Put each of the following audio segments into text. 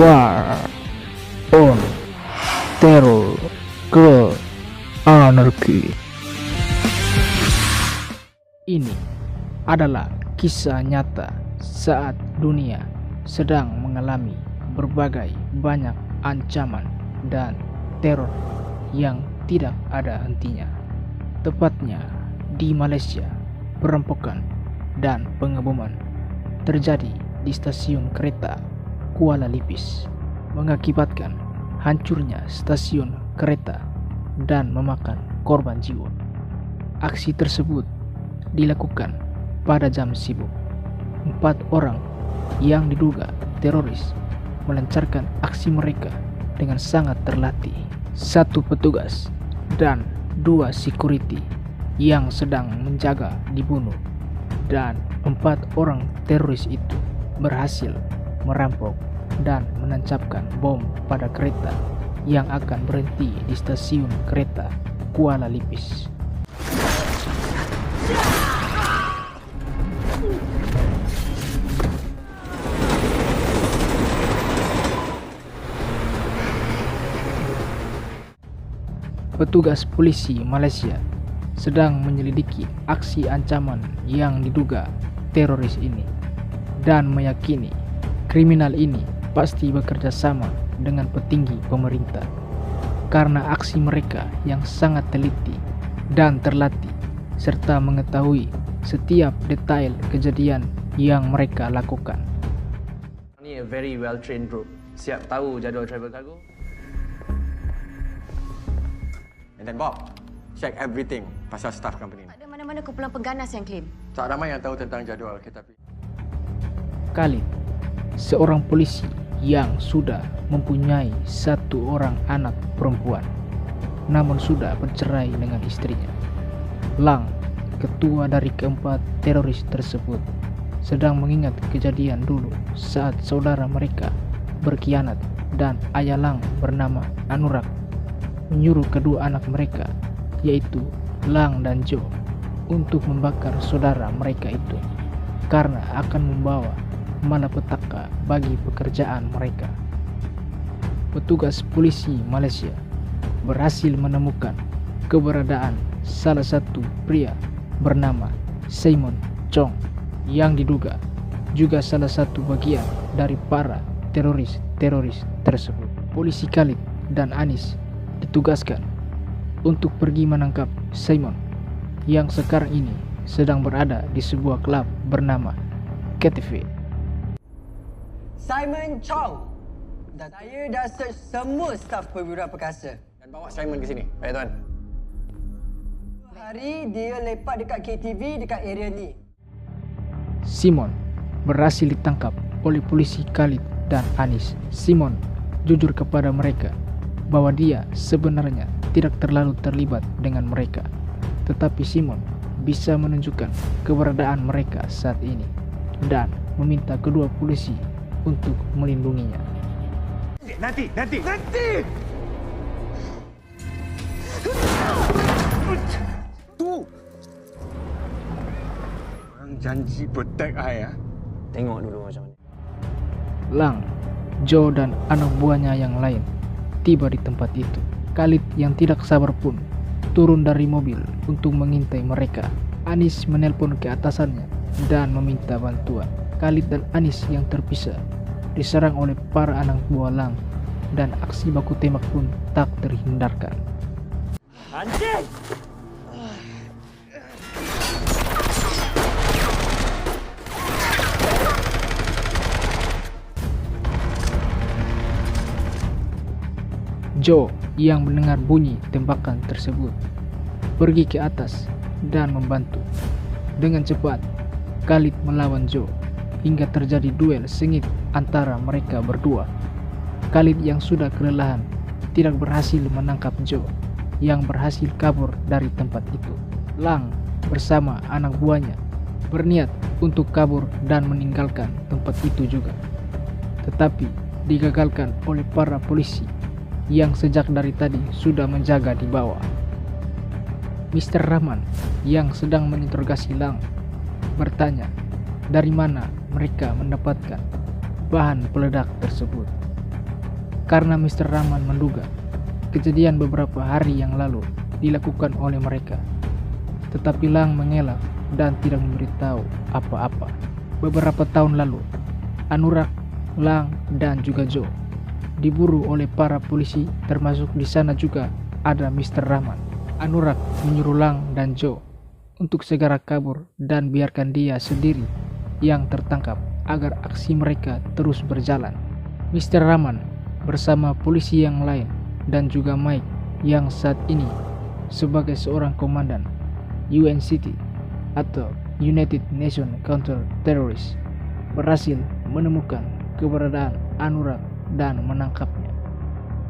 War on Terror ke Anarki. Ini adalah kisah nyata saat dunia sedang mengalami berbagai banyak ancaman dan teror yang tidak ada hentinya. Tepatnya di Malaysia, perampokan dan pengeboman terjadi di stasiun kereta Kuala Lipis, mengakibatkan hancurnya stasiun kereta dan memakan korban jiwa. Aksi tersebut dilakukan pada jam sibuk. 4 orang yang diduga teroris melancarkan aksi mereka dengan sangat terlatih. 1 petugas dan 2 security yang sedang menjaga dibunuh, dan 4 orang teroris itu berhasil merampok dan menancapkan bom pada kereta yang akan berhenti di stasiun kereta Kuala Lipis. Petugas polisi Malaysia sedang menyelidiki aksi ancaman yang diduga teroris ini dan meyakini kriminal ini pasti bekerja sama dengan petinggi pemerintah karena aksi mereka yang sangat teliti dan terlatih serta mengetahui setiap detail kejadian yang mereka lakukan. Ni a very well trained group. Siap tahu jadual travel cargo. And then Bob, check everything pasal staff company ni. Tak ada mana-mana kumpulan pengganas yang claim. Tak ramai yang tahu tentang jadual kita. Khalid, seorang polisi yang sudah mempunyai 1 orang anak perempuan, namun sudah bercerai dengan istrinya. Lang, ketua dari keempat teroris tersebut, sedang mengingat kejadian dulu saat saudara mereka berkhianat dan ayah Lang bernama Anurak menyuruh kedua anak mereka, yaitu Lang dan Jo, untuk membakar saudara mereka itu karena akan membawa malapetaka bagi pekerjaan mereka. Petugas polisi Malaysia berhasil menemukan keberadaan salah satu pria bernama Simon Chong yang diduga juga salah satu bagian dari para teroris tersebut. Polisi Khalid dan Anis ditugaskan untuk pergi menangkap Simon yang sekarang ini sedang berada di sebuah klub bernama KTV. Simon Chong. Dan saya dah search semua staf perwira perkasa. Dan bawa Simon ke sini. Baik tuan. Hari dia lepak dekat KTV dekat area ni. Simon berhasil ditangkap oleh polisi Khalid dan Anis. Simon jujur kepada mereka bahwa dia sebenarnya tidak terlalu terlibat dengan mereka, tetapi Simon bisa menunjukkan keberadaan mereka saat ini dan meminta kedua polisi untuk melindunginya. Nanti! Tu! Orang janji protect I ya. Tengok dulu macam mana. Lang, Jo dan anak buahnya yang lain tiba di tempat itu. Khalid yang tidak sabar pun turun dari mobil untuk mengintai mereka. Anis menelpon ke atasannya dan meminta bantuan. Khalid dan Anis yang terpisah diserang oleh para anak buah Lang dan aksi baku tembak pun tak terhindarkan. Anjing! Jo yang mendengar bunyi tembakan tersebut pergi ke atas dan membantu. Dengan cepat Khalid melawan Jo hingga terjadi duel sengit antara mereka berdua. Khalid yang sudah kelelahan tidak berhasil menangkap Jo yang berhasil kabur dari tempat itu. Lang bersama anak buahnya berniat untuk kabur dan meninggalkan tempat itu juga, tetapi digagalkan oleh para polisi yang sejak dari tadi sudah menjaga di bawah. Mr. Rahman yang sedang menginterogasi Lang bertanya dari mana mereka mendapatkan bahan peledak tersebut. karena Mr. Rahman menduga kejadian beberapa hari yang lalu dilakukan oleh mereka. Tetapi Lang mengelak dan tidak memberitahu apa-apa. Beberapa tahun lalu, Anurag, Lang, dan juga Joe diburu oleh para polisi, termasuk di sana juga ada Mr. Rahman. Anurag menyuruh Lang dan Joe untuk segera kabur dan biarkan dia sendiri yang tertangkap agar aksi mereka terus berjalan. Mr. Rahman bersama polisi yang lain dan juga Mike yang saat ini sebagai seorang komandan UNCT atau United Nations Counter Terrorist berhasil menemukan keberadaan Anurag dan menangkapnya.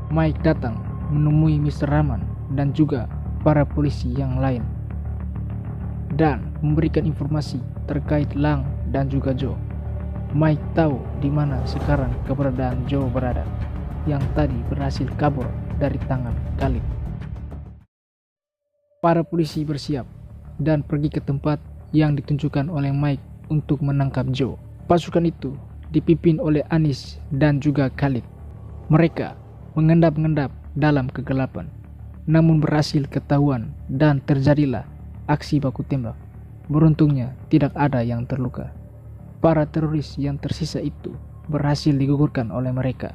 Mike datang menemui Mr. Rahman dan juga para polisi yang lain dan memberikan informasi terkait Lang dan juga Joe. Mike tahu di mana sekarang keberadaan Joe berada, yang tadi berhasil kabur dari tangan Khalid. Para polisi bersiap dan pergi ke tempat yang ditunjukkan oleh Mike untuk menangkap Joe. Pasukan itu dipimpin oleh Anis dan juga Khalid. Mereka mengendap-endap dalam kegelapan, namun berhasil ketahuan dan terjadilah aksi baku tembak. Beruntungnya tidak ada yang terluka. Para teroris yang tersisa itu berhasil digugurkan oleh mereka,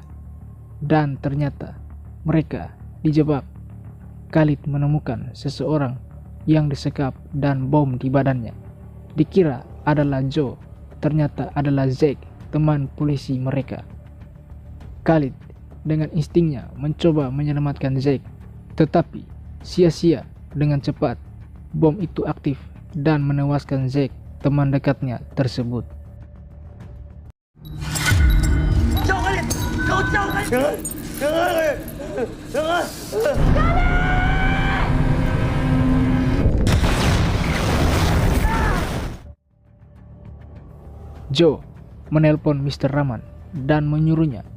dan ternyata mereka dijebak. Khalid menemukan seseorang yang disekap dan bom di badannya. Dikira adalah Joe, ternyata adalah Zack, teman polisi mereka. Khalid dengan instingnya mencoba menyelamatkan Zack, tetapi sia-sia. Dengan cepat bom itu aktif dan menewaskan Zack, teman dekatnya tersebut. Joe menelpon Mr. Rahman dan menyuruhnya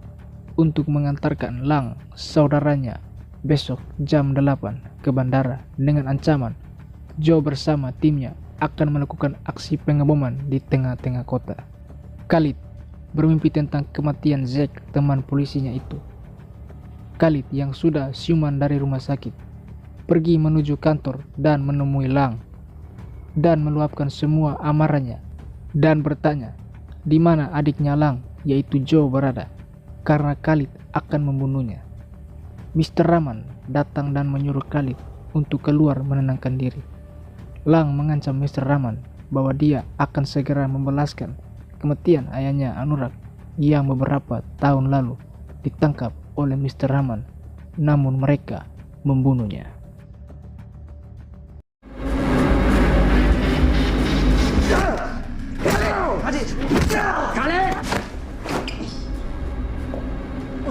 untuk mengantarkan Lang, saudaranya, besok jam 8 ke bandara dengan ancaman Joe bersama timnya akan melakukan aksi pengeboman di tengah-tengah kota. Khalid bermimpi tentang kematian Zack, teman polisinya itu. Khalid yang sudah siuman dari rumah sakit pergi menuju kantor dan menemui Lang dan meluapkan semua amarahnya dan bertanya di mana adiknya Lang, yaitu Joe, berada, karena Khalid akan membunuhnya. Mr. Rahman datang dan menyuruh Khalid untuk keluar menenangkan diri. Lang mengancam Mr. Rahman bahwa dia akan segera membalaskan kematian ayahnya Anurag yang beberapa tahun lalu ditangkap oleh Mr. Rahman, namun mereka membunuhnya.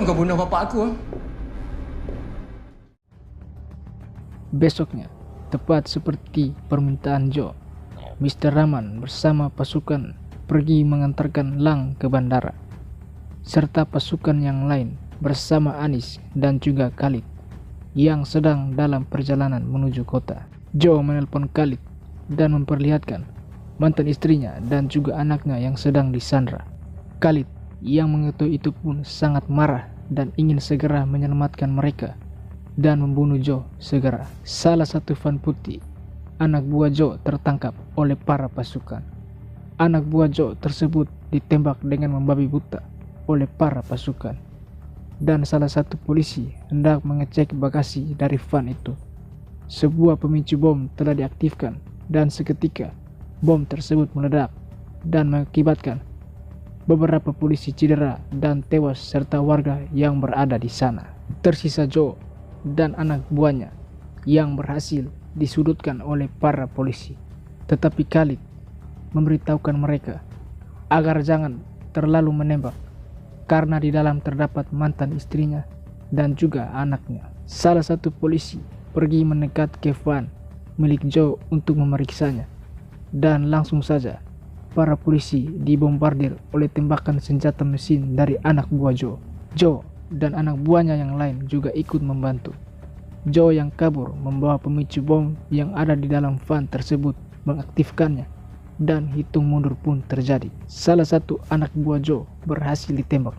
Kau bunuh bapa aku. Besoknya, tepat seperti permintaan Joe, Mr. Rahman bersama pasukan pergi mengantarkan Lang ke bandara, serta pasukan yang lain bersama Anis dan juga Khalid yang sedang dalam perjalanan menuju kota. Joe menelpon Khalid dan memperlihatkan mantan istrinya dan juga anaknya yang sedang disandra. Khalid yang mengetahui itu pun sangat marah dan ingin segera menyelamatkan mereka dan membunuh Joe segera. Salah satu van putih, anak buah Joe, tertangkap oleh para pasukan. Anak buah Joe tersebut ditembak dengan membabi buta oleh para pasukan, dan salah satu polisi hendak mengecek bagasi dari van itu. Sebuah pemicu bom telah diaktifkan dan seketika bom tersebut meledak dan mengakibatkan beberapa polisi cedera dan tewas serta warga yang berada di sana. Tersisa Joe dan anak buahnya yang berhasil disudutkan oleh para polisi. Tetapi Khalid memberitahukan mereka agar jangan terlalu menembak karena di dalam terdapat mantan istrinya dan juga anaknya. Salah satu polisi pergi mendekat ke van milik Joe untuk memeriksanya, dan langsung saja para polisi dibombardir oleh tembakan senjata mesin dari anak buah Joe. Joe dan anak buahnya yang lain juga ikut membantu. Joe yang kabur membawa pemicu bom yang ada di dalam van tersebut mengaktifkannya, dan hitung mundur pun terjadi. Salah satu anak buah Joe berhasil ditembak.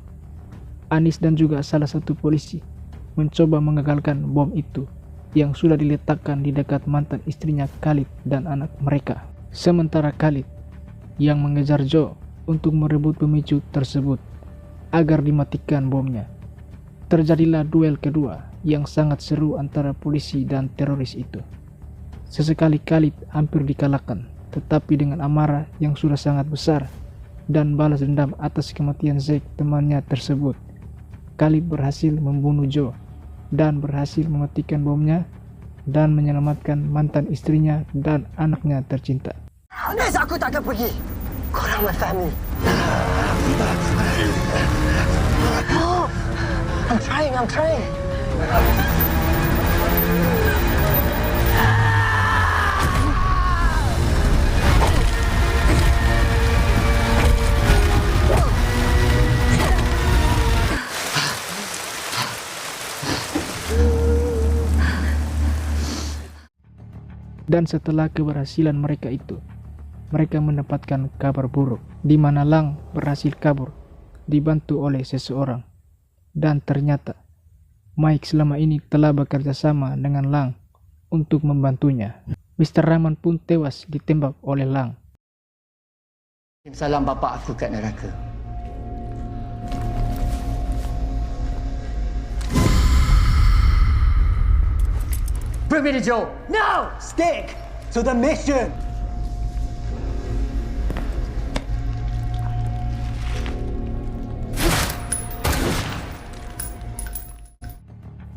Anis dan juga salah satu polisi mencoba mengagalkan bom itu yang sudah diletakkan di dekat mantan istrinya Khalid dan anak mereka. Sementara Khalid yang mengejar Joe untuk merebut pemicu tersebut agar dimatikan bomnya. Terjadilah duel kedua yang sangat seru antara polisi dan teroris itu. Sesekali Khalid hampir dikalahkan, tetapi dengan amarah yang sudah sangat besar dan balas dendam atas kematian Zack temannya tersebut, Khalid berhasil membunuh Joe dan berhasil mematikan bomnya dan menyelamatkan mantan istrinya dan anaknya tercinta. Anis, aku tak akan pergi. Korang my family. Oh, I'm trying. Dan setelah keberhasilan mereka itu, mereka mendapatkan kabar buruk di mana Lang berhasil kabur dibantu oleh seseorang. Dan ternyata Mike selama ini telah bekerja sama dengan Lang untuk membantunya. Mr. Rahman pun tewas ditembak oleh Lang. Salam bapak aku kat neraka. Bring me to Joe. No! Stick to the mission.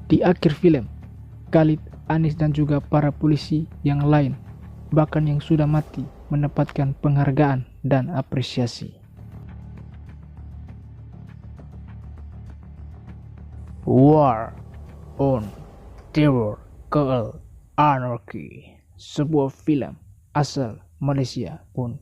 Di akhir film, Khalid, Anis dan juga para polisi yang lain, bahkan yang sudah mati, mendapatkan penghargaan dan apresiasi. War on Terror Girl Anarchy, sebuah film asal Malaysia pun